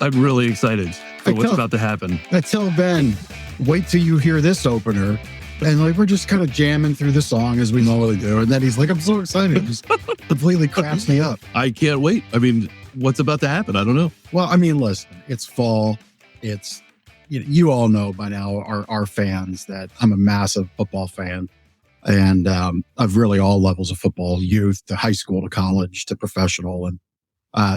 I'm really excited for what's about to happen. I tell Ben, wait till you hear this opener. And like, we're just kind of jamming through the song as we normally do. And then he's like, I'm so excited. It just completely cracks me up. I can't wait. I mean, what's about to happen? I don't know. Well, I mean, listen, it's fall. It's, you all know by now, our fans, that I'm a massive football fan. And of really all levels of football, youth to high school to college to professional. And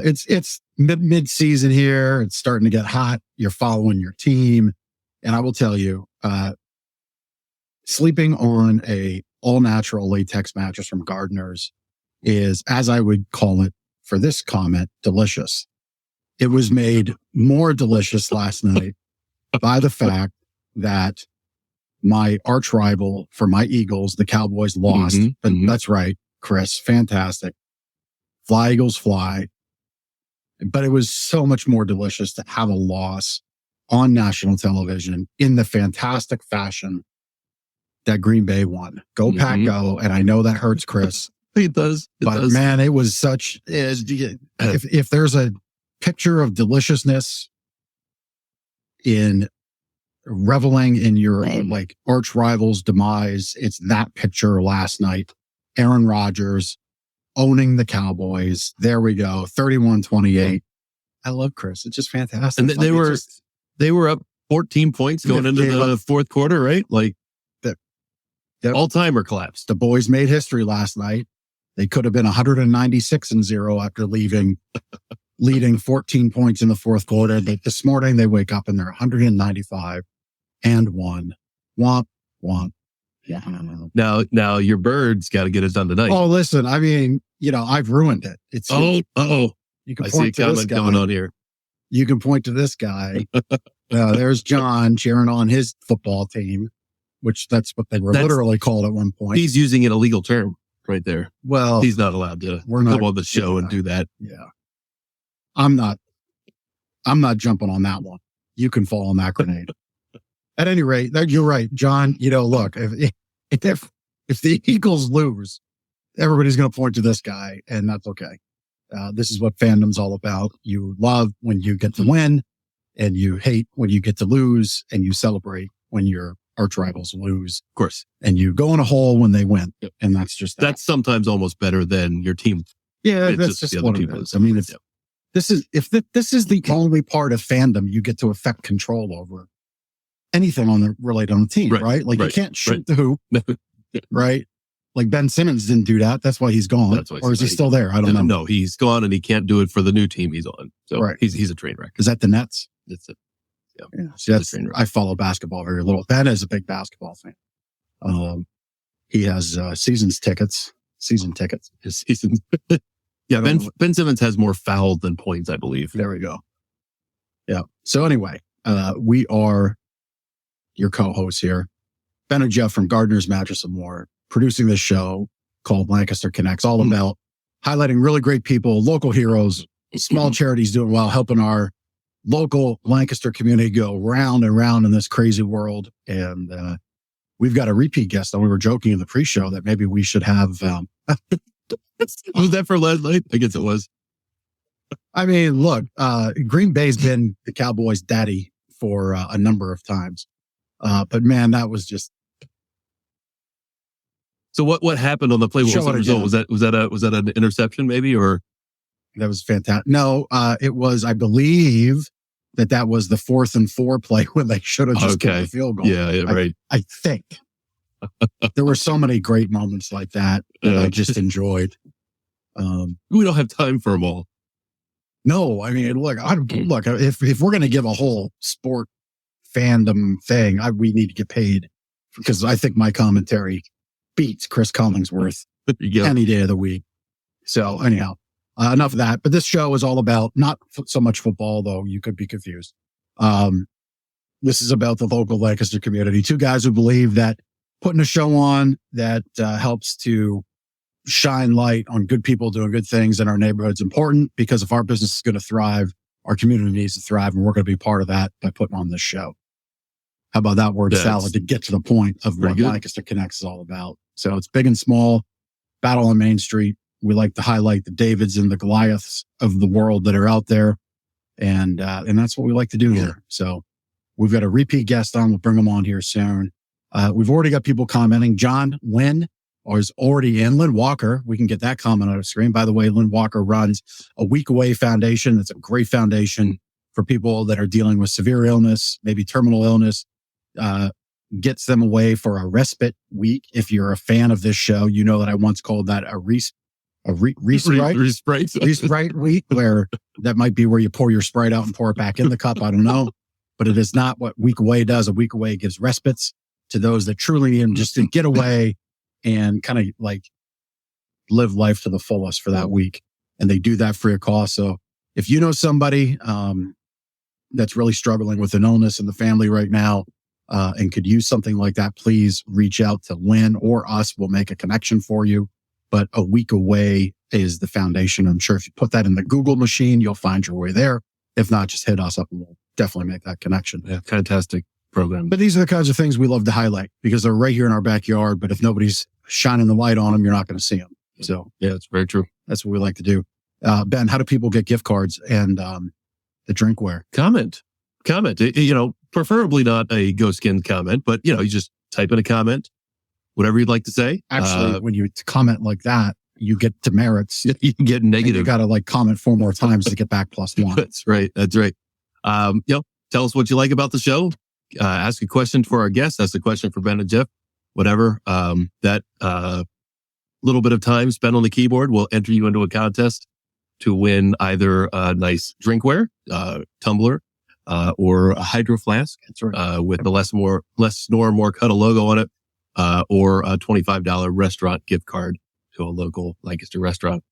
it's mid-season here. It's starting to get hot. You're following your team. And I will tell you, sleeping on a all-natural latex mattress from Gardeners is, as I would call it for this comment, delicious. It was made more delicious last night by the fact that my arch rival for my Eagles, the Cowboys, lost. But that's right, Chris. Fantastic. Fly, Eagles, fly. But it was so much more delicious to have a loss on national television in the fantastic fashion that Green Bay won. Go Pack Go. And I know that hurts Chris. It does. Man, it was such, if there's a picture of deliciousness in reveling in your like arch rival's demise, it's that picture last night. Aaron Rodgers owning the Cowboys. There we go. 31-28. I love Chris. It's just fantastic. And they were up 14 points going into the fourth quarter, right? Like the all-timer collapse. The boys made history last night. They could have been 196-0 after leading 14 points in the fourth quarter. This morning they wake up and they're 195-1. Womp, womp. Yeah. Now your Birds got to get it done tonight. Oh, listen, I mean, I've ruined it. It's you can point to this guy going on here. You can point to this guy. There's John cheering on his football team, which that's what they were literally called at one point. He's using an illegal term right there. Well, he's not allowed to come on the show and do that. Yeah. I'm not jumping on that one. You can fall on that grenade. At any rate, you're right, John. Look, if the Eagles lose, everybody's going to point to this guy, and that's okay. This is what fandom's all about. You love when you get to win, and you hate when you get to lose, and you celebrate when your arch rivals lose. Of course. And you go in a hole when they win. And that's just that. That's sometimes almost better than your team. Yeah, that's just what it is. I mean, this is the only part of fandom you get to affect control over anything related on the team, right? Like you can't shoot the hoop, right? Like Ben Simmons didn't do that. That's why he's gone. Or is he still there? I don't know. No, he's gone and he can't do it for the new team he's on. So he's a train wreck. Is that the Nets? That's it. Yeah. See, I follow basketball very little. Ben is a big basketball fan. He has season tickets. His seasons. Yeah, Ben Simmons has more foul than points, I believe. There we go. Yeah. So anyway, we are your co-hosts here, Ben and Jeff from Gardeners Mattress and More, producing this show called Lancaster Connects, all about highlighting really great people, local heroes, small charities doing well, helping our local Lancaster community go round and round in this crazy world. And we've got a repeat guest. And we were joking in the pre-show that maybe we should have... Was that for last night? I guess it was. I mean, look, Green Bay's been the Cowboys' daddy for a number of times. But man, that was just... So what happened on the play? What was the result? Was that an interception maybe, or? That was fantastic. No, it was, I believe that was the 4th and 4 play when they should have just kicked the field goal. Yeah, right. I think. There were so many great moments like that I just enjoyed. We don't have time for them all. No, I mean, look, if we're going to give a whole sport fandom thing, we need to get paid, because I think my commentary beats Chris Collingsworth any day of the week. So anyhow, enough of that. But this show is all about not so much football, though you could be confused. This is about the local Lancaster community. Two guys who believe that putting a show on that helps to shine light on good people doing good things in our neighborhood is important, because if our business is going to thrive, our community needs to thrive, and we're going to be part of that by putting on this show. How about that word salad to get to the point of what Lancaster Connects is all about? So it's big and small, battle on Main Street, We like to highlight the Davids and the Goliaths of the world that are out there. And that's what we like to do here. So we've got a repeat guest on. We'll bring them on here soon. We've already got people commenting. John Lynn is already in. Lynn Walker, we can get that comment on the screen. By the way, Lynn Walker runs a Week Away Foundation. It's a great foundation for people that are dealing with severe illness, maybe terminal illness. Gets them away for a respite week. If you're a fan of this show, you know that I once called that a Sprite week, where that might be where you pour your Sprite out and pour it back in the cup. I don't know, but it is not what Week Away does. A Week Away gives respites to those that truly need them, just to get away and kind of like live life to the fullest for that week. And they do that free of cost. So if you know somebody that's really struggling with an illness in the family right now, and could use something like that, please reach out to Lynn or us. We'll make a connection for you. But a Week Away is the foundation. I'm sure if you put that in the Google machine, you'll find your way there. If not, just hit us up and we'll definitely make that connection. Yeah, fantastic program. But these are the kinds of things we love to highlight because they're right here in our backyard. But if nobody's shining the light on them, you're not going to see them. So yeah, it's very true. That's what we like to do. Ben, how do people get gift cards and the drinkware? Comment. Preferably not a ghost skin comment, but you just type in a comment, whatever you'd like to say. Actually, when you comment like that, you get demerits. You can get negative. You got to comment 4 more times to get back +1. That's right. Tell us what you like about the show. Ask a question for our guests. Ask a question for Ben and Jeff. Whatever. That little bit of time spent on the keyboard will enter you into a contest to win either a nice drinkware, tumbler, or a hydro flask. That's right. With the less snore, more cuddle logo on it, or a $25 restaurant gift card to a local Lancaster restaurant.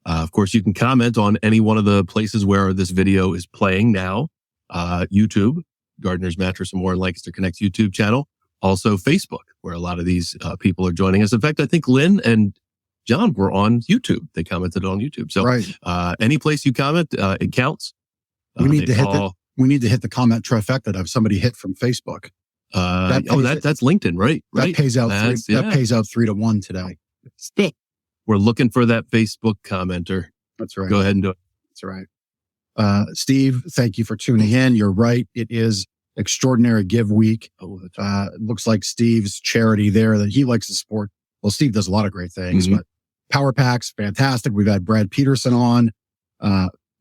Of course, you can comment on any one of the places where this video is playing now. YouTube, Gardener's Mattress and More Lancaster Connects YouTube channel. Also Facebook, where a lot of these people are joining us. In fact, I think Lynn and John were on YouTube. They commented on YouTube. So any place you comment, it counts. We need to hit the comment trifecta of somebody hit from Facebook. That's LinkedIn, right? That pays out that pays out 3-1 today. We're looking for that Facebook commenter. That's right. Go ahead and do it. That's right. Steve, thank you for tuning in. You're right. It is Extraordinary Give Week. It looks like Steve's charity there that he likes to support. Well, Steve does a lot of great things, but Power Packs, fantastic. We've had Brad Peterson on.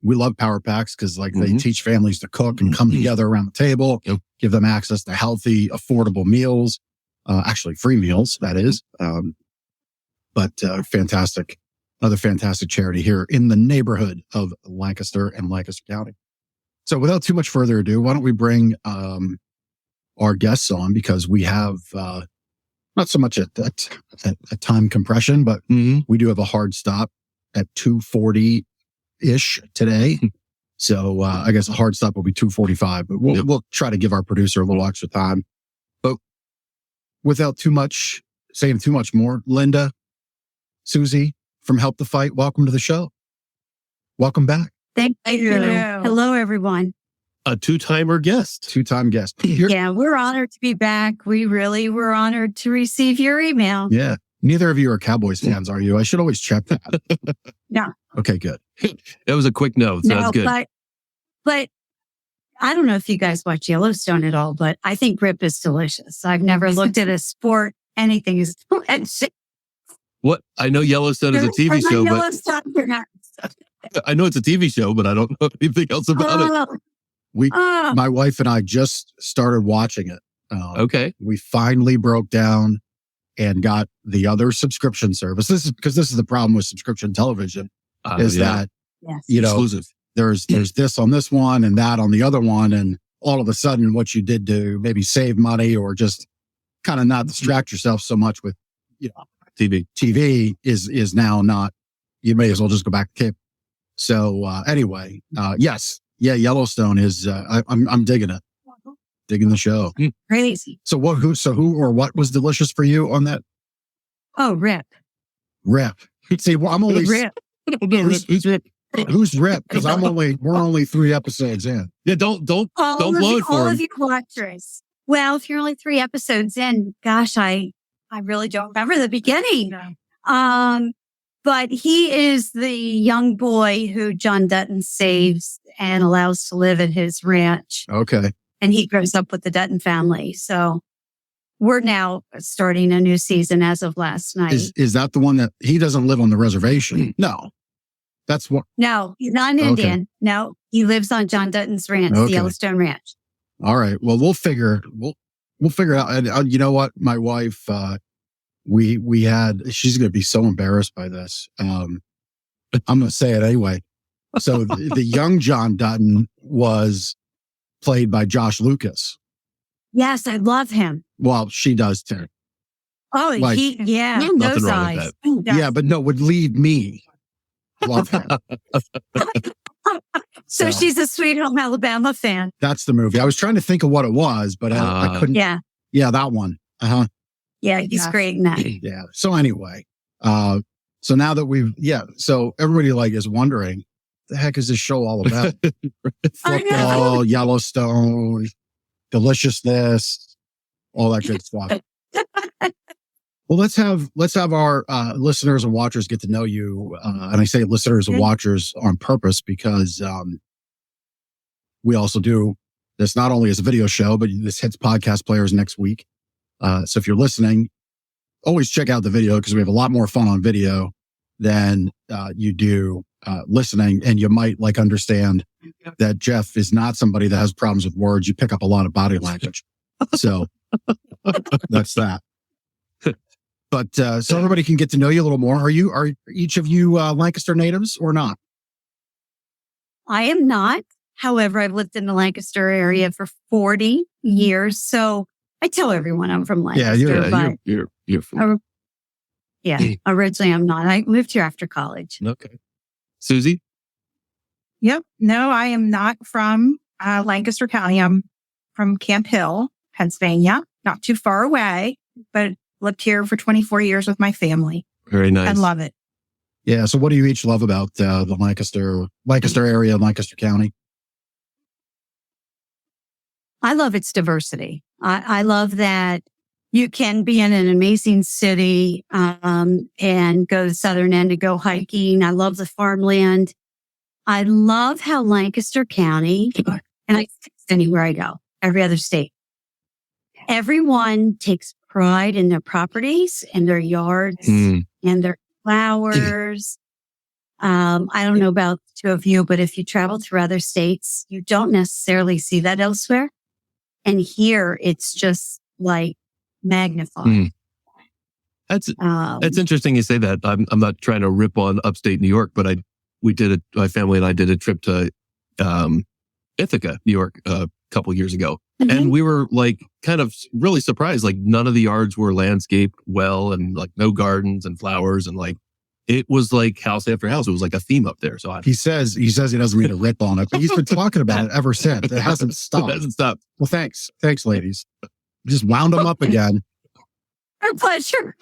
We love Power Packs because they teach families to cook and come together around the table, give them access to healthy, affordable meals, actually free meals, that is. But fantastic, another fantastic charity here in the neighborhood of Lancaster and Lancaster County. So without too much further ado, why don't we bring our guests on, because we have not so much a time compression, but we do have a hard stop at 2:40-ish today. So I guess a hard stop will be 2:45, but we'll try to give our producer a little extra time. But without saying too much more, Lynda, Susie from Help the Fight, welcome to the show. Welcome back. Thank you. Hello, everyone. A two-time guest. Yeah, we're honored to be back. We really were honored to receive your email. Yeah. Neither of you are Cowboys fans, are you? I should always check that. No. Okay, good. That was a quick no. So that's good. But I don't know if you guys watch Yellowstone at all, but I think Rip is delicious. I've never looked at a sport. Anything is delicious. What? I know Yellowstone is a TV show, but I know it's a TV show, but I don't know anything else about it. My wife and I just started watching it. Okay. We finally broke down and got the other subscription service. This is the problem with subscription television that, exclusive. There's this on this one and that on the other one. And all of a sudden what you did to maybe save money or just kind of not distract yourself so much with, TV is now not, you may as well just go back to cable. So, anyway, yes. Yeah. Yellowstone is, I'm digging it. Digging the show. Crazy. So who or what was delicious for you on that? Oh, Rip. See, well, I'm only Rip. Who's Rip? Because we're only 3 episodes in. Yeah, don't blow it for all him. of you watchers. Well, if you're only 3 episodes in, gosh, I really don't remember the beginning. But he is the young boy who John Dutton saves and allows to live at his ranch. Okay. And he grows up with the Dutton family. So we're now starting a new season as of last night. Is that the one that he doesn't live on the reservation? No. That's what. No, he's not an Indian. No, he lives on John Dutton's ranch, the Yellowstone Ranch. All right. Well, we'll figure it out. And you know what? My wife, she's going to be so embarrassed by this. I'm going to say it anyway. So the young John Dutton was played by Josh Lucas. Yes, I love him. Well, she does too. Oh, Like, nothing those wrong with eyes. that. Yeah, but no, would lead me. Love him. So she's a Sweet Home Alabama fan. That's the movie. I was trying to think of what it was, but I couldn't. Yeah. Yeah, that one. Uh-huh. Yeah, he's great in that. Yeah. So anyway, so now that so everybody is wondering, the heck is this show all about? Football, Yellowstone, deliciousness, all that good stuff. Well, let's have our listeners and watchers get to know you. And I say listeners and watchers on purpose because we also do this not only as a video show, but this hits podcast players next week. So if you're listening, always check out the video because we have a lot more fun on video than you do listening. And you might understand that Jeff is not somebody that has problems with words. You pick up a lot of body language. So that's that. But so everybody can get to know you a little more. Are each of you Lancaster natives or not? I am not. However, I've lived in the Lancaster area for 40 years. So I tell everyone I'm from Lancaster. You're from. Originally I'm not. I moved here after college. Okay. Susie? Yep. No, I am not from Lancaster County. I'm from Camp Hill, Pennsylvania, not too far away, but lived here for 24 years with my family. Very nice. And love it. Yeah. So what do you each love about the Lancaster area, Lancaster County? I love its diversity. I love that you can be in an amazing city and go to the southern end to go hiking. I love the farmland. I love how Lancaster County, and I anywhere I go, every other state, everyone takes pride in their properties and their yards and their flowers. I don't know about the two of you, but if you travel through other states, you don't necessarily see that elsewhere. And here it's just magnified. That's interesting you say that. I'm not trying to rip on upstate New York, but my family and I did a trip to Ithaca, New York, a couple years ago. Mm-hmm. And we were kind of really surprised. None of the yards were landscaped well and no gardens and flowers. And it was house after house. It was a theme up there. So he says he doesn't mean to rip on it, but he's been talking about it ever since. It hasn't stopped. It hasn't stopped. Well, thanks, ladies. Just wound them up again. Our pleasure.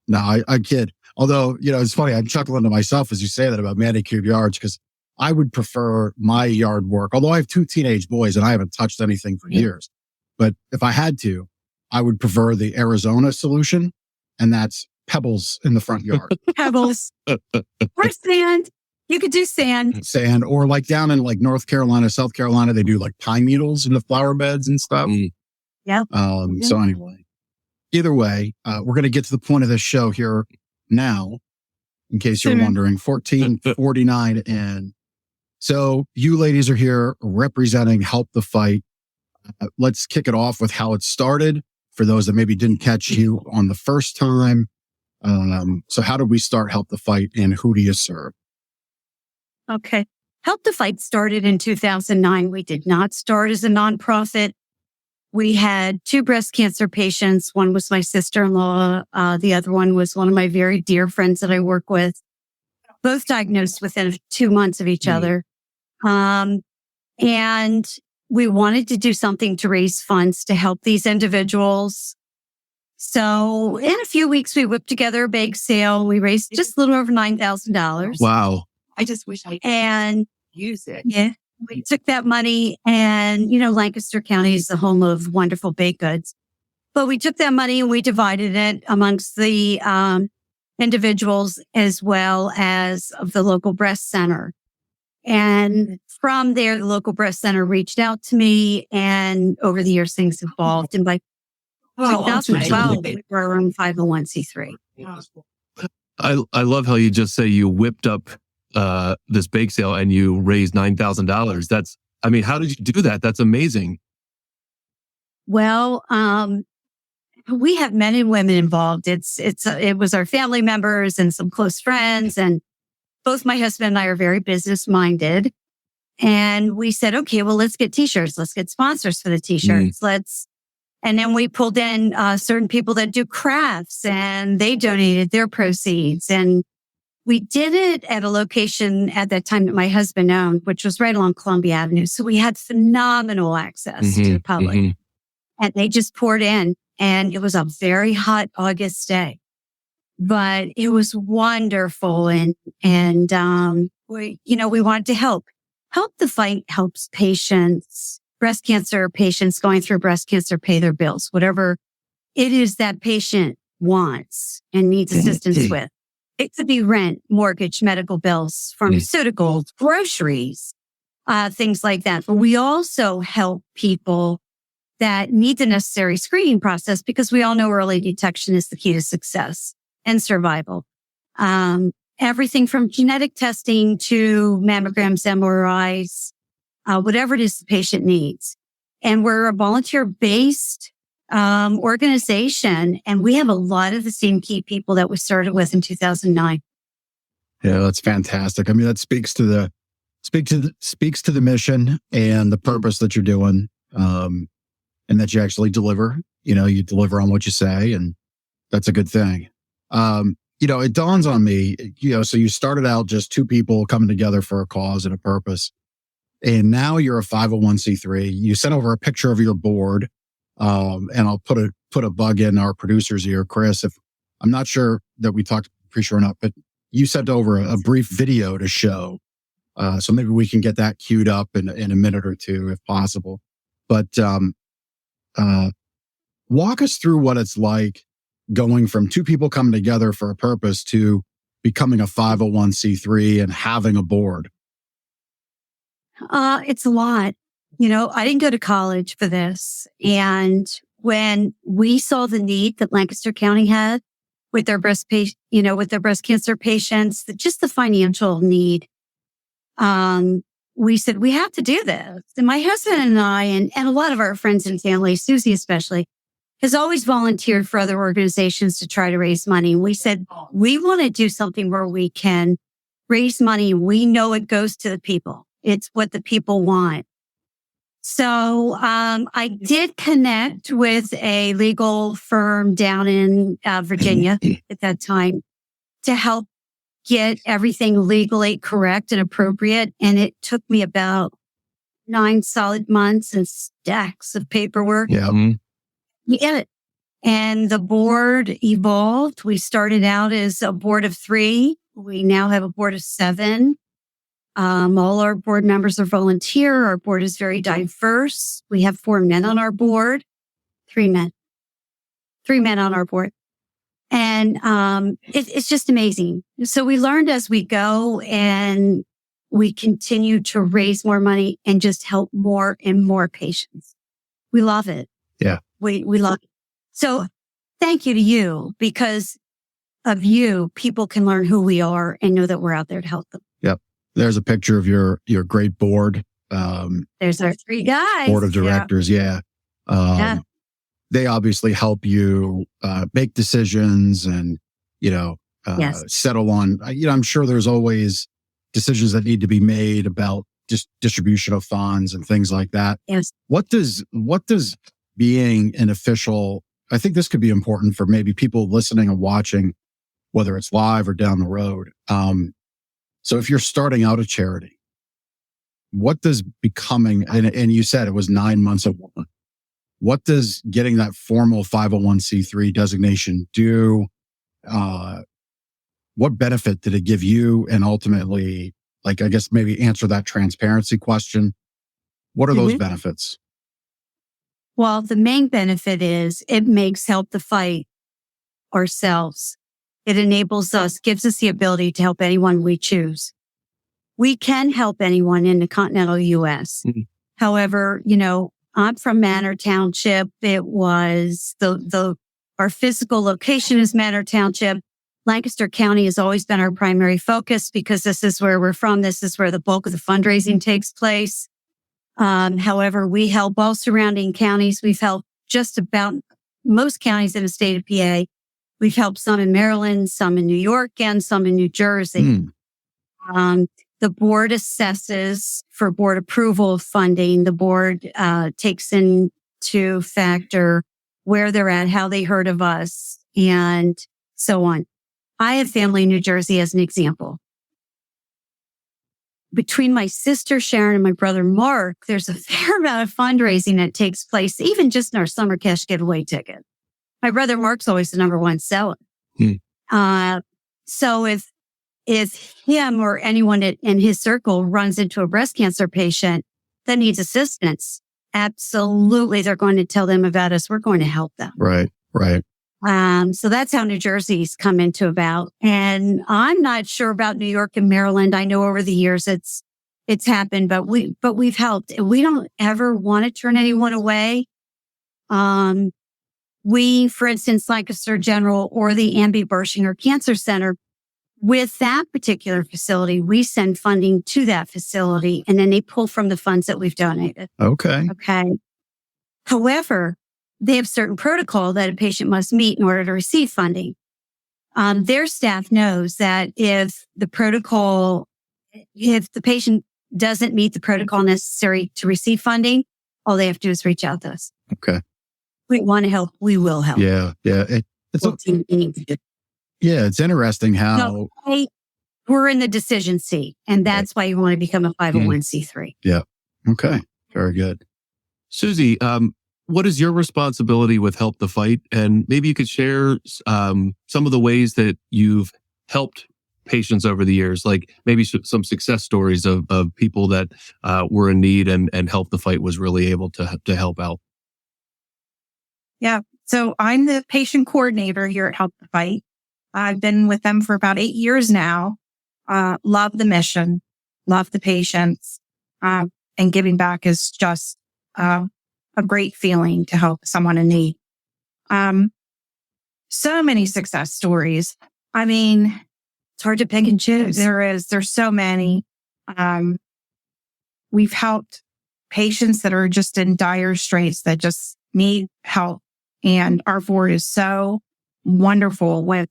No, I kid. Although, it's funny. I'm chuckling to myself as you say that about manicured yards because I would prefer my yard work. Although I have 2 teenage boys and I haven't touched anything for years. But if I had to, I would prefer the Arizona solution. And that's pebbles in the front yard. Pebbles. Or sand. You could do sand. Sand. Or down in North Carolina, South Carolina, they do pine needles in the flower beds and stuff. Yeah. So anyway, either way, we're going to get to the point of this show here now, in case you're wondering, 1449 in. So you ladies are here representing Help the Fight. Let's kick it off with how it started for those that maybe didn't catch you on the first time. So how did we start Help the Fight and who do you serve? Okay. Help the Fight started in 2009. We did not start as a nonprofit. We had 2 breast cancer patients. One was my sister-in-law. The other one was one of my very dear friends that I work with, both diagnosed within 2 months of each other. And we wanted to do something to raise funds to help these individuals. So in a few weeks, we whipped together a bake sale. We raised just a little over $9,000. Wow. I just wish I could use it. Yeah. We took that money and, Lancaster County is the home of wonderful baked goods. But we took that money and we divided it amongst the individuals as well as of the local breast center. And from there, the local breast center reached out to me, and over the years, things evolved. And by 2012, we were around 501c3. I love how you just say you whipped up this bake sale and you raised $9,000. How did you do that? That's amazing. Well, we have men and women involved. It was our family members and some close friends, and both my husband and I are very business minded. And we said, okay, well, let's get t-shirts. Let's get sponsors for the t-shirts. And then we pulled in certain people that do crafts, and they donated their proceeds. And we did it at a location at that time that my husband owned, which was right along Columbia Avenue. So we had phenomenal access to the public. And they just poured in, and it was a very hot August day. But it was wonderful. And we wanted to help. Help the Fight helps patients, breast cancer patients going through breast cancer, pay their bills, whatever it is that patient wants and needs assistance with. It could be rent, mortgage, medical bills, pharmaceuticals, groceries, things like that. But we also help people that need the necessary screening process, because we all know early detection is the key to success and survival. Everything from genetic testing to mammograms, MRIs, whatever it is the patient needs. And we're a volunteer-based organization, and we have a lot of the same key people that we started with in 2009. Yeah, that's fantastic. That speaks to the mission and the purpose that you're doing, and that you actually deliver. You deliver on what you say, and that's a good thing. It dawns on me, so you started out just two people coming together for a cause and a purpose. And now you're a 501c3. You sent over a picture of your board. And I'll put a bug in our producer's ear, Chris. If I'm not sure that we talked pre-show or not, but you sent over a brief video to show. So maybe we can get that queued up in a minute or two, if possible. But walk us through what it's like going from two people coming together for a purpose to becoming a 501c3 and having a board. It's a lot. I didn't go to college for this. And when we saw the need that Lancaster County had with their breast cancer patients, just the financial need, we said, we have to do this. And my husband and I, and a lot of our friends and family, Susie especially, has always volunteered for other organizations to try to raise money. And we said, we want to do something where we can raise money. We know it goes to the people. It's what the people want. So I did connect with a legal firm down in Virginia at that time to help get everything legally correct and appropriate. And it took me about 9 solid months and stacks of paperwork. Yeah. You get it. And the board evolved. We started out as a board of 3. We now have a board of 7. All our board members are volunteer. Our board is very diverse. We have 4 men on our board, 3 men on our board. And, it's just amazing. So we learned as we go, and we continue to raise more money and just help more and more patients. We love it. Yeah. We love it. So thank you to you. Because of you, people can learn who we are and know that we're out there to help them. Yep. There's a picture of your great board. There's our 3 guys. Board of directors. Yeah. They obviously help you, make decisions and, Yes. settle on, I'm sure there's always decisions that need to be made about just distribution of funds and things like that. Yes. What does being an official, I think this could be important for maybe people listening and watching, whether it's live or down the road. So if you're starting out a charity, what does becoming, and you said it was 9 months of work, what does getting that formal 501c3 designation do? What benefit did it give you? And ultimately, I guess maybe answer that transparency question. What are those benefits? Well, the main benefit is it makes Help the Fight ourselves It enables us, gives us the ability to help anyone we choose. We can help anyone in the continental U.S. Mhm. However, I'm from Manor Township. It was our physical location is Manor Township. Lancaster County has always been our primary focus because this is where we're from. This is where the bulk of the fundraising takes place. However, we help all surrounding counties. We've helped just about most counties in the state of PA. We've helped some in Maryland, some in New York, and some in New Jersey. The board assesses for board approval of funding. The board takes into factor where they're at, how they heard of us, and so on. I have family in New Jersey as an example. Between my sister Sharon and my brother Mark, there's a fair amount of fundraising that takes place, even just in our summer cash giveaway ticket. My brother Mark's always the number one seller. So if him or anyone in his circle runs into a breast cancer patient that needs assistance, absolutely, they're going to tell them about us. We're going to help them. Right. So that's how New Jersey's come into about. And I'm not sure about New York and Maryland. I know over the years it's happened, but we've helped. And we don't ever want to turn anyone away. We, for instance, Lancaster General or the Amby Bershinger Cancer Center, with that particular facility, we send funding to that facility and then they pull from the funds that we've donated. Okay. However, they have certain protocol that a patient must meet in order to receive funding. Their staff knows that if the patient doesn't meet the protocol necessary to receive funding, all they have to do is reach out to us. Okay. We want to help. We will help. Yeah. It's interesting how we're in the decision seat, and that's why you want to become a 501c3. Yeah. Okay. Very good. Susie, what is your responsibility with Help the Fight? And maybe you could share some of the ways that you've helped patients over the years, like maybe some success stories of people that were in need and Help the Fight was really able to help out. Yeah. So I'm the patient coordinator here at Help the Fight. I've been with them for about 8 years now. Love the mission, love the patients, and giving back is just a great feeling to help someone in need. So many success stories. I mean, it's hard to pick and choose. There's so many. We've helped patients that are just in dire straits that just need help. And our board is so wonderful with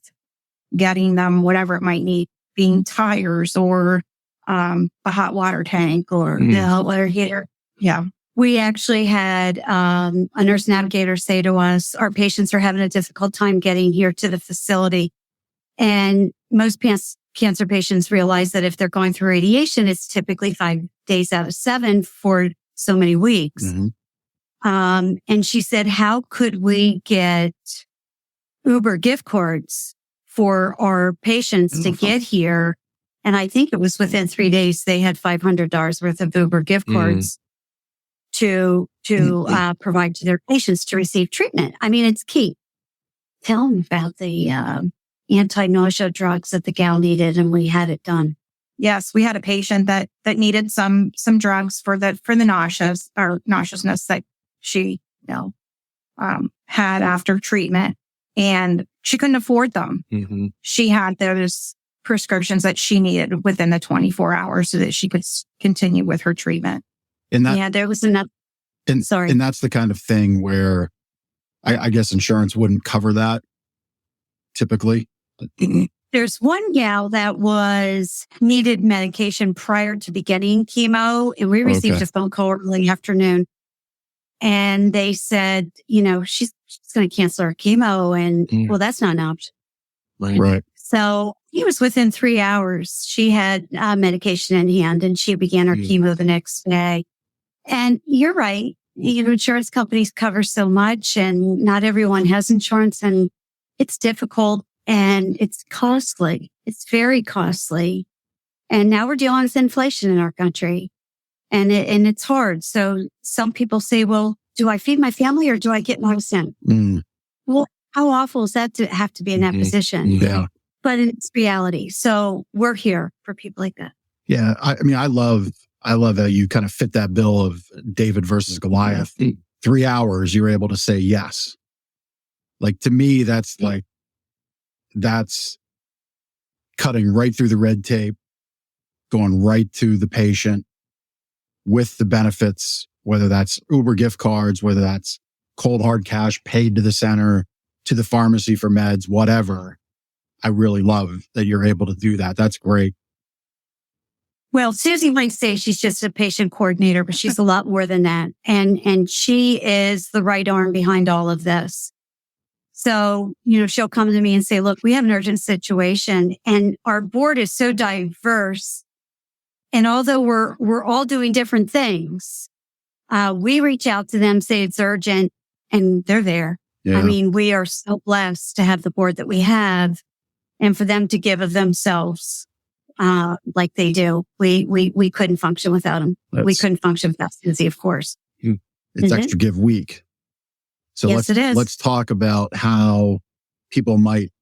getting them whatever it might need, being tires or a hot water tank or the hot water heater. Yeah. We actually had a nurse navigator say to us, our patients are having a difficult time getting here to the facility. And most cancer patients realize that if they're going through radiation, it's typically 5 days out of 7 for so many weeks. And she said, how could we get Uber gift cards for our patients to get here? And I think it was within 3 days, they had $500 worth of Uber gift cards to provide to their patients to receive treatment. I mean, it's key. Tell them about the anti-nausea drugs that the gal needed, and we had it done. Yes, we had a patient that needed some drugs for the nauseousness that she had after treatment, and she couldn't afford them. She had those prescriptions that she needed within the 24 hours so that she could continue with her treatment. There was enough. And that's the kind of thing where I guess insurance wouldn't cover that typically. There's one gal that needed medication prior to beginning chemo, and we received a phone call early afternoon. And they said, she's going to cancel her chemo. And well, that's not an option. Right. So it was within 3 hours. She had medication in hand and she began her chemo the next day. And you're right. Insurance companies cover so much and not everyone has insurance, and it's difficult and it's costly. It's very costly. And now we're dealing with inflation in our country. And it's hard. So some people say, well, do I feed my family or do I get medicine? Well, how awful is that to have to be in that position? Yeah. but it's reality. So we're here for people like that. Yeah. I mean, I love how you kind of fit that bill of David versus Goliath. 3 hours, you're able to say yes. Like, to me, that's cutting right through the red tape, going right to the patient with the benefits, whether that's Uber gift cards, whether that's cold hard cash paid to the center, to the pharmacy for meds, whatever. I really love that you're able to do that. That's great. Well, Susie might say she's just a patient coordinator, but she's a lot more than that. And she is the right arm behind all of this. So, she'll come to me and say, look, we have an urgent situation, and our board is so diverse. And although we're all doing different things, we reach out to them, say it's urgent, and they're there. Yeah. I mean, we are so blessed to have the board that we have, and for them to give of themselves, like they do. We couldn't function without them. We couldn't function without Susie, of course. It's Extra Give Week. So yes, let's talk about how people might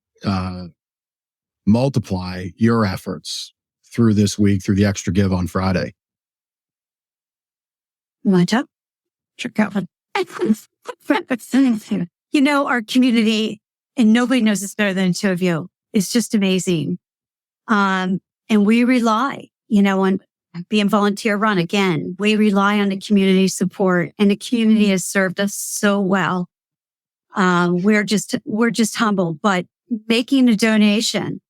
multiply your efforts through this week, through the Extra Give on Friday. Watch up. Check out. Our community, and nobody knows this better than the two of you, is just amazing. And we rely, on being volunteer run again. We rely on the community support, and the community has served us so well. We're just humbled, but making a donation,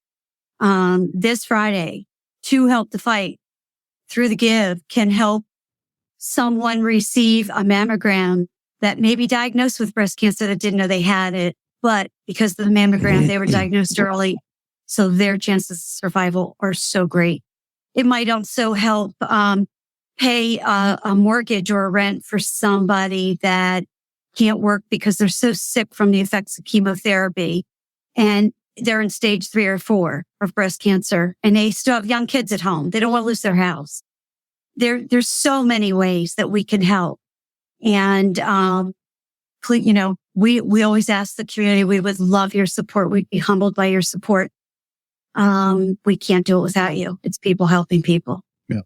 this Friday to help the fight through the give can help someone receive a mammogram that may be diagnosed with breast cancer that didn't know they had it, but because of the mammogram, they were diagnosed early. So their chances of survival are so great. It might also help pay a mortgage or a rent for somebody that can't work because they're so sick from the effects of chemotherapy, and they're in stage 3 or 4 of breast cancer, and they still have young kids at home. They don't want to lose their house. There's so many ways that we can help. And, we always ask the community, we would love your support. We'd be humbled by your support. We can't do it without you. It's people helping people. Yeah.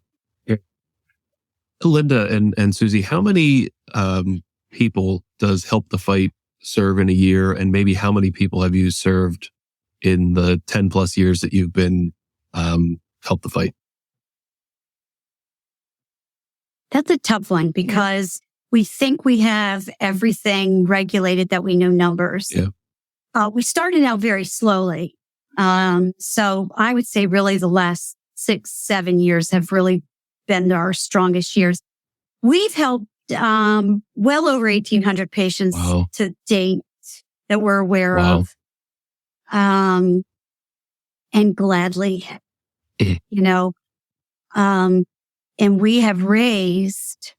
Lynda and Susie, how many people does Help the Fight serve in a year? And maybe how many people have you served in the 10 plus years that you've been Help the Fight? That's a tough one because we think we have everything regulated, that we know numbers. Yeah. We started out very slowly. So I would say really the last 6-7 years have really been our strongest years. We've helped well over 1,800 patients to date that we're aware of. And gladly, and we have raised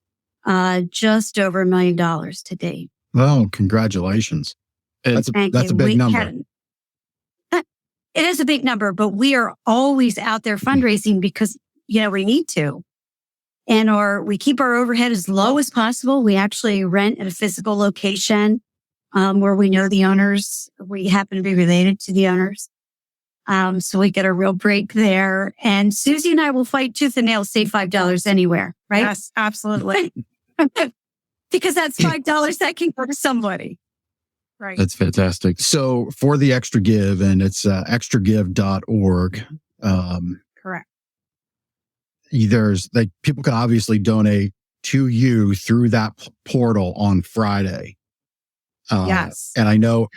just over $1 million to date. Oh, congratulations. That's a big number. It is a big number, but we are always out there fundraising because, we need to. And we keep our overhead as low as possible. We actually rent at a physical location where we know the owners. We happen to be related to the owners. So we get a real break there. And Susie and I will fight tooth and nail, save $5 anywhere, right? Yes, absolutely. Because that's $5 that can go to somebody. Right. That's fantastic. So for the Extra Give, and it's extragive.org. Correct. There's people can obviously donate to you through that portal on Friday. Yes. And I know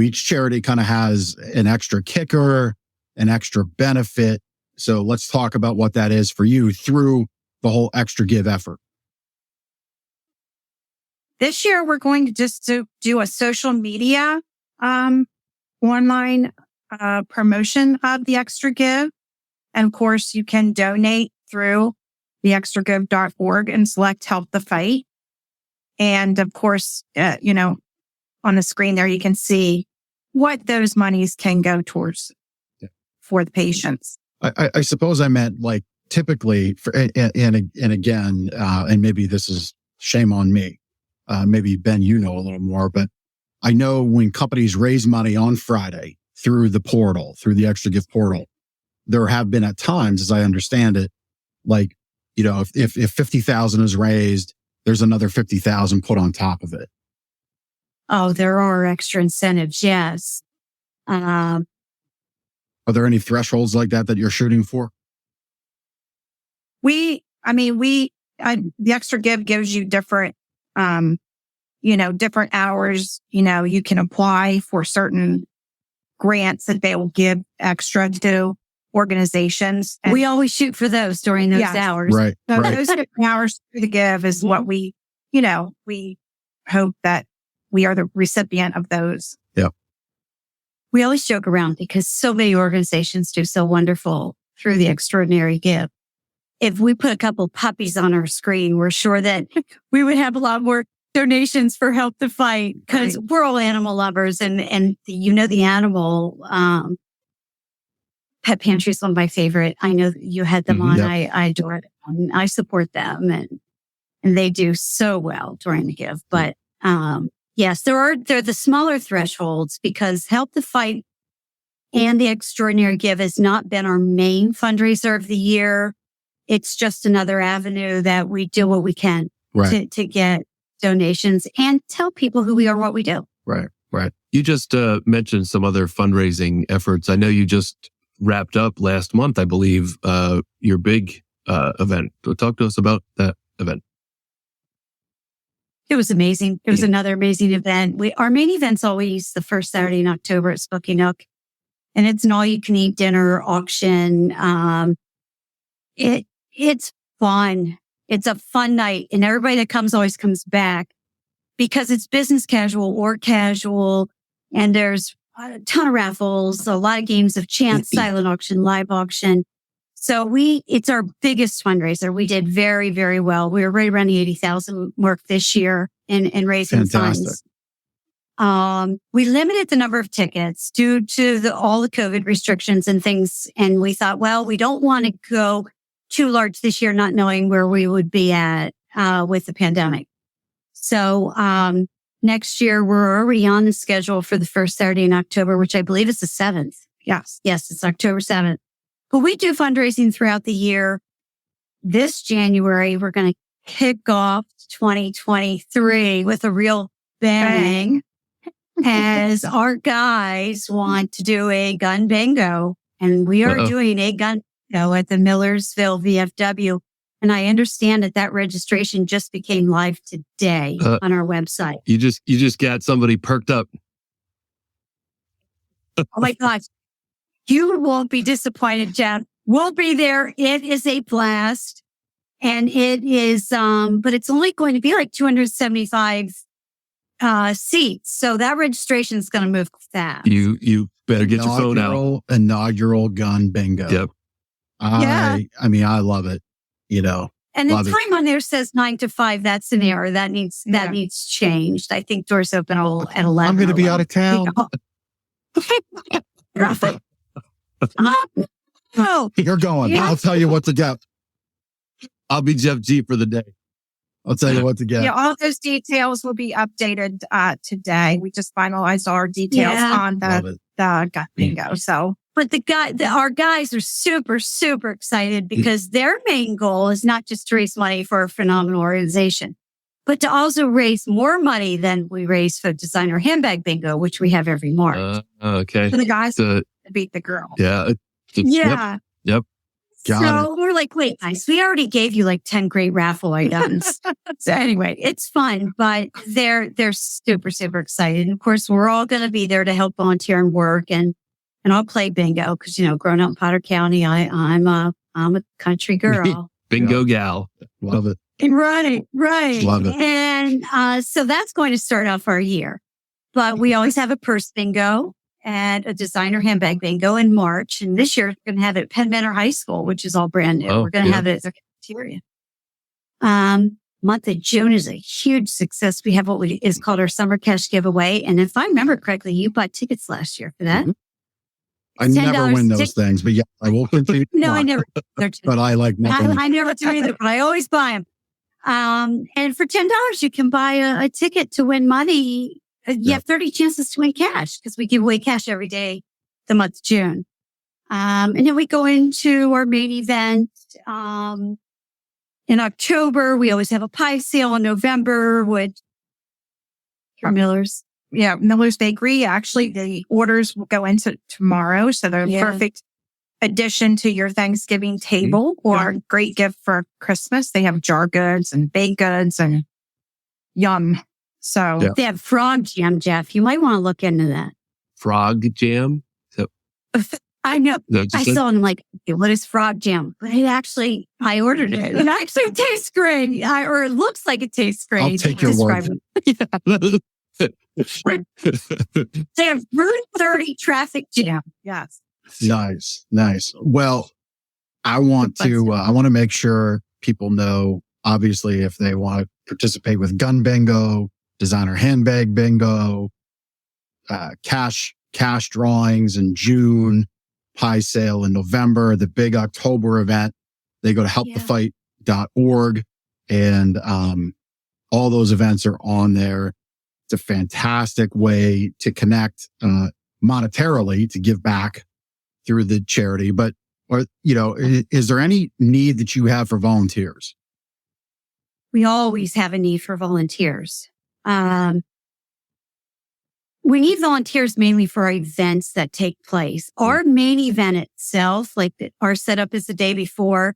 each charity kind of has an extra kicker, an extra benefit. So let's talk about what that is for you through the whole Extra Give effort. This year, we're going to just do a social media online promotion of the Extra Give. And of course, you can donate through the extragive.org and select Help the Fight. And of course, on the screen there, you can see what those monies can go towards for the patients. I suppose I meant typically, and again, and maybe this is shame on me. Maybe Ben, a little more, but I know when companies raise money on Friday, through the portal, through the extra gift portal. There have been at times, as I understand it, like, if 50,000 is raised, there's another 50,000 put on top of it. Oh, there are extra incentives. Yes. Are there any thresholds like that you're shooting for? The extra give gives you different, different hours. You can apply for certain grants that they will give extra to organizations. And We always shoot for those during those Yes. hours. Right. so Right. those different hours to give is what we hope that we are the recipient of those. We always joke around because so many organizations do so wonderful through the extraordinary gift. If we put a couple puppies on our screen, we're sure that we would have a lot more donations for Help the Fight because we're all animal lovers and the animal, Pet Pantry is one of my favorite. I know that you had them on. Yep. I adore it. I support them and they do so well during the gift. But, yes, they're the smaller thresholds because Help the Fight and the Extraordinary Give has not been our main fundraiser of the year. It's just another avenue that we do what we can to get donations and tell people who we are, what we do. Right. You just mentioned some other fundraising efforts. I know you just wrapped up last month, I believe, your big event. So talk to us about that event. It was amazing. It was another amazing event. Our main event's always the first Saturday in October at Spooky Nook. And it's an all-you-can-eat dinner auction. It's fun. It's a fun night. And everybody that comes always comes back because it's business casual or casual. And there's a ton of raffles, a lot of games of chance, silent auction, live auction. So it's our biggest fundraiser. We did very, very well. We were right around the 80,000 mark this year in raising funds. We limited the number of tickets due to all the COVID restrictions and things. And we thought, well, we don't want to go too large this year, not knowing where we would be at, with the pandemic. So, next year we're already on the schedule for the first Saturday in October, which I believe is the 7th. Yes, it's October 7th. But we do fundraising throughout the year. This January, we're going to kick off 2023 with a real bang as our guys want to do a gun bingo. And we are doing a gun bingo at the Millersville VFW. And I understand that registration just became live today on our website. You just got somebody perked up. Oh my gosh. You won't be disappointed, Jeff. We'll be there. It is a blast. And it is, but it's only going to be like 275 seats. So that registration is going to move fast. You better get your phone out. Inaugural gun bingo. Yep. I love it. And the time on there says 9 to 5. That's an error. That needs changed. I think doors open at 11. I'm going to be out of town. Oh, You're going. Yeah. I'll tell you what to get. I'll be Jeff G for the day. I'll tell you what to get. Yeah, all those details will be updated today. We just finalized our details on the gun bingo. So, but our guys are super, super excited because their main goal is not just to raise money for a phenomenal organization, but to also raise more money than we raise for designer handbag bingo, which we have every March. Okay. for the guys to beat the girl. Yeah. Yep. So we're like, wait, guys, we already gave you like 10 great raffle items. So anyway, it's fun, but they're super, super excited. And of course, we're all going to be there to help volunteer and work. And I'll play bingo because, growing up in Potter County, I'm a country girl. Bingo gal. Love it. Right. Love it. And so that's going to start off our year. But we always have a purse bingo and a designer handbag bingo in March. And this year, we're going to have it at Penn Manor High School, which is all brand new. We're going to have it at the cafeteria. Month of June is a huge success. We have what is called our summer cash giveaway. And if I remember correctly, you bought tickets last year for that. Mm-hmm. I never win those things, but yeah, I will continue. No, I never. But I like nothing. I never do either, but I always buy them. And for $10, you can buy a ticket to win money. You have 30 chances to win cash because we give away cash every day the month of June. And then we go into our main event. In October, we always have a pie sale. In November, which Miller's. Yeah, Miller's Bakery. Actually, the orders will go into tomorrow. So they're a perfect addition to your Thanksgiving table or a great gift for Christmas. They have jar goods and baked goods and yum. So they have frog jam, Jeff. You might want to look into that. Frog jam? So, I know. I saw it and I'm like, okay, what is frog jam? But I ordered it. It actually tastes great. Or it looks like it tastes great. I'll take your word. They have Route 30 traffic jam. Yes. Nice. Well, I want to make sure people know, obviously, if they want to participate with gun bingo, designer handbag bingo, cash drawings in June, pie sale in November, the big October event, they go to helpthefight.org and all those events are on there. It's a fantastic way to connect monetarily to give back through the charity. But, is there any need that you have for volunteers? We always have a need for volunteers. We need volunteers mainly for our events that take place. Our main event itself, our setup is the day before.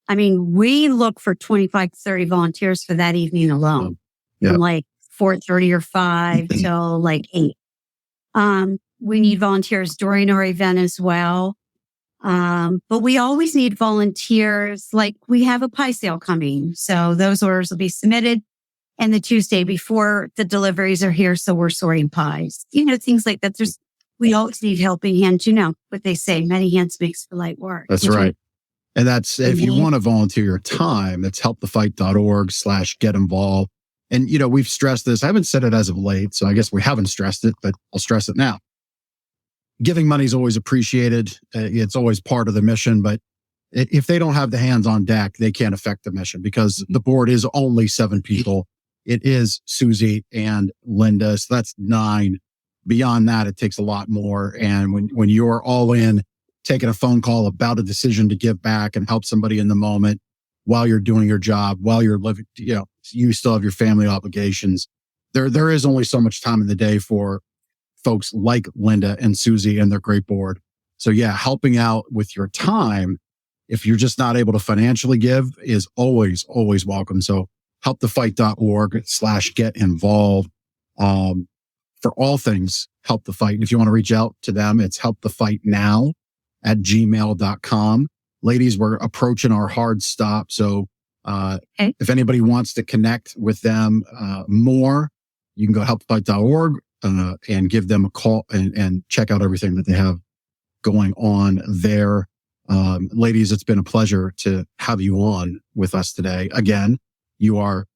I mean, we look for 25 to 30 volunteers for that evening alone. From 4:30 or 5 till 8. We need volunteers during our event as well. But we always need volunteers. We have a pie sale coming. So those orders will be submitted. And the Tuesday before the deliveries are here. So we're sorting pies, things like that. We always need helping hands. What they say, many hands makes for light work. That's right. And that's, if you want to volunteer your time, it's helpthefight.org/get involved. And, we've stressed this. I haven't said it as of late, so I guess we haven't stressed it, but I'll stress it now. Giving money is always appreciated. It's always part of the mission, but if they don't have the hands on deck, they can't affect the mission because the board is only 7 people. It is Susie and Lynda. So that's 9. Beyond that, it takes a lot more. And when you're all in, taking a phone call about a decision to give back and help somebody in the moment while you're doing your job, while you're living, you still have your family obligations. There is only so much time in the day for folks like Lynda and Susie and their great board. So helping out with your time, if you're just not able to financially give, is always, always welcome. So helpthefight.org/get involved. For all things Help the Fight. If you want to reach out to them, it's helpthefightnow@gmail.com. Ladies, we're approaching our hard stop. So if anybody wants to connect with them more, you can go to helpthefight.org and give them a call and check out everything that they have going on there. Ladies, it's been a pleasure to have you on with us today. Again, you are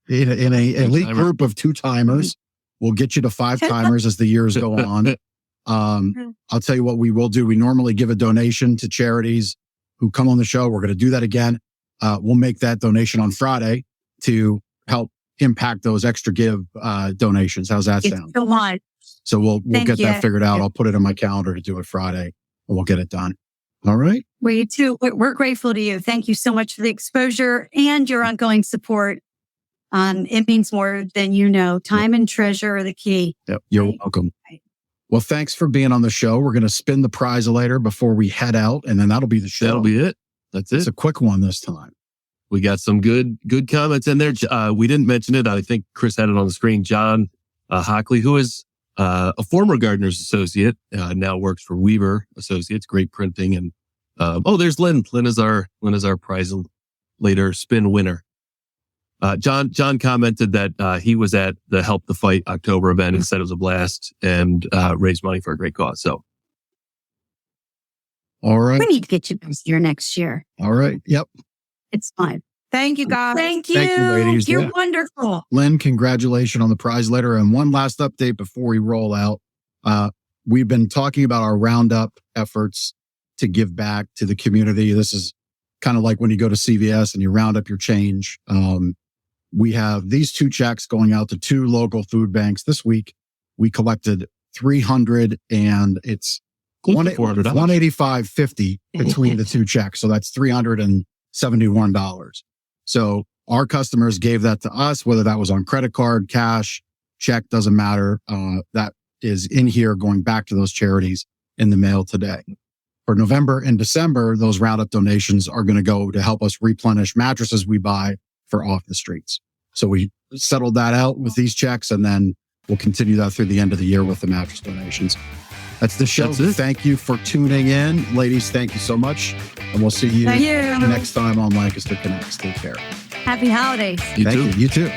in a elite group of 2-timers. We'll get you to 5-timers as the years go on. I'll tell you what we will do. We normally give a donation to charities who come on the show. We're going to do that again. We'll make that donation on Friday to help impact those extra give donations. How's that sound? So much. So we'll get that figured out. I'll put it on my calendar to do it Friday and we'll get it done. All right. We too. We're grateful to you. Thank you so much for the exposure and your ongoing support. It means more than you know. Time and treasure are the key. Yep. You're welcome. Well, thanks for being on the show. We're going to spin the prize later before we head out, and then that'll be the show. That'll be it. That's it. It's a quick one this time. We got some good comments in there. We didn't mention it. I think Chris had it on the screen. John Hockley, who is a former Gardener's associate, now works for Weaver Associates, great printing. And there's Lynn. Lynn is our prize later spin winner. John commented that he was at the Help the Fight October event and said it was a blast and raised money for a great cause. So, all right, we need to get you here next year. All right, yep, it's fine. Thank you, guys. Thank you, ladies. You're wonderful, Lynn. Congratulations on the prize letter. And one last update before we roll out. We've been talking about our roundup efforts to give back to the community. This is kind of like when you go to CVS and you round up your change. We have these 2 checks going out to 2 local food banks this week. We collected 300 and it's Close to $400. $185.50 between the two checks. So that's $371. So our customers gave that to us, whether that was on credit card, cash, check, doesn't matter. That is in here going back to those charities in the mail today. For November and December, those roundup donations are going to go to help us replenish mattresses we buy for off the streets. So we settled that out with these checks, and then we'll continue that through the end of the year with the mattress donations. That's the show. That's it. Thank you for tuning in. Ladies, thank you so much. And we'll see you Thank you. next time on Lancaster Connects. Take care. Happy holidays. You Thank too. you. You too.